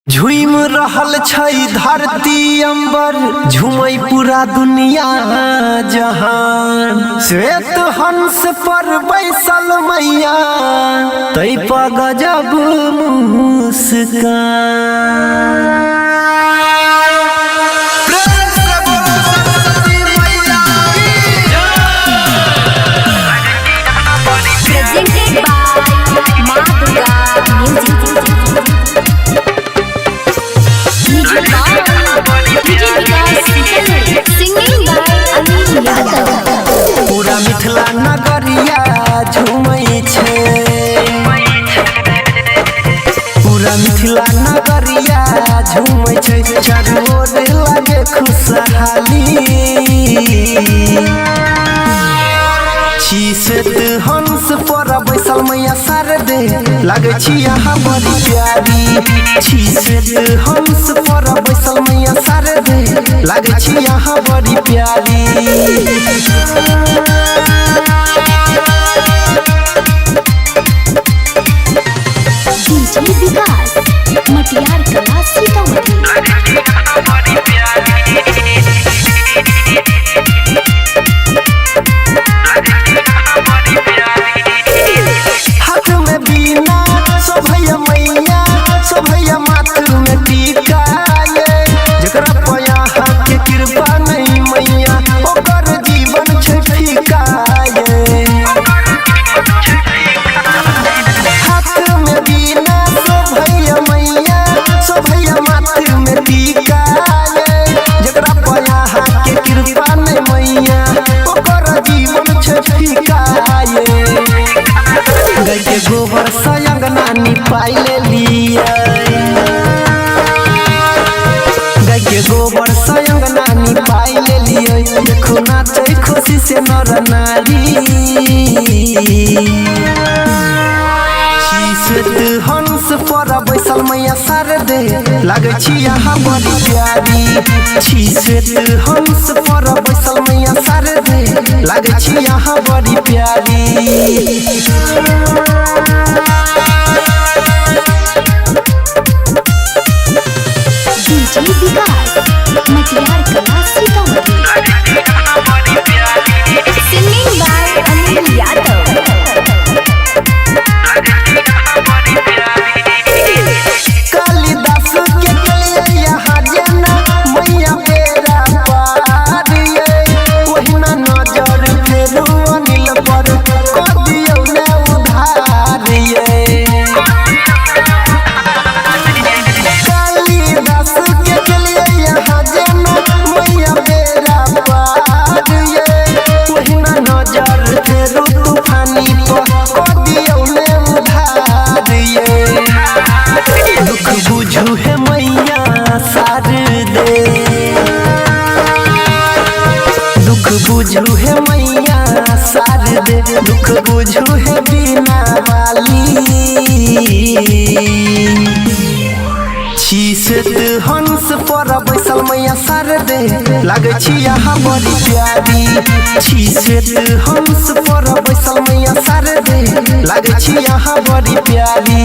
झूम रहल छै धरती अंबर, झूमै पूरा दुनिया जहान। श्वेत हंस पर बैसल मैया, तै पर गजब मुस्कान। पूरा मिथिला नगरिया झूमै छै, पूरा मिथिला नगरिया झूमै छै। चारू ओर लागे खुशहाली, श्वेत हंस पर बैसल मैया शारदे, लागे छी यहाँ बड़ी प्यारी। श्वेत हंस पर बैसल मैया शारदे, लागे छी यहाँ बड़ी प्यारी। विकास मटियार कला सीतामढ़ी। हाथ में बीना शोभैया मैया, शोभैया माथ में टीका ये। जकरा पया हाथ के कृपा नहीं मैया, ओकर जीवन छै फीका ये। हाथ में बीना शोभैया मैया, शोभैया माथ में टीका ये। जकरा पया हाथ के कृपा नहीं मैया, ओकर जीवन छै फीका ये। गाय के गोबर से अंगना निपाई लेलिए, गाय के गोबर से अंगना निपाई लेलिए। देखो नाचे खुशी से नर नारी, श्वेत हंस पर बैसल मैया शारदे, लागे छी यहाँ बड़ी प्यारी। श्वेत हंस पर बैसल मैया शारदे, लागे छी यहाँ बड़ी प्यारी। विकास मटियार कला सीतामढ़ी। Singing by Anil Yadav. कालिदास के कलिया यहाँ जना मैया बेरा पार ये। ओहिना नजर फेरू अनिल पर, कर दियौ ने उधार ये। कालिदास के कलिया यहाँ जना मैया बेरा पार ये। ओहिना नजर फेरू तूफानी पर, कर दियौ ने उधार ये। दुख बुझू है मैया शारदे, दुख बुझू है मैया शारदे। दुख बुझू है बीना वाली, श्वेत हंस पर बैसल मैया शारदे, लागे छी यहाँ बड़ी प्यारी। श्वेत हंस पर बैसल मैया शारदे, लागे छी यहाँ बड़ी प्यारी।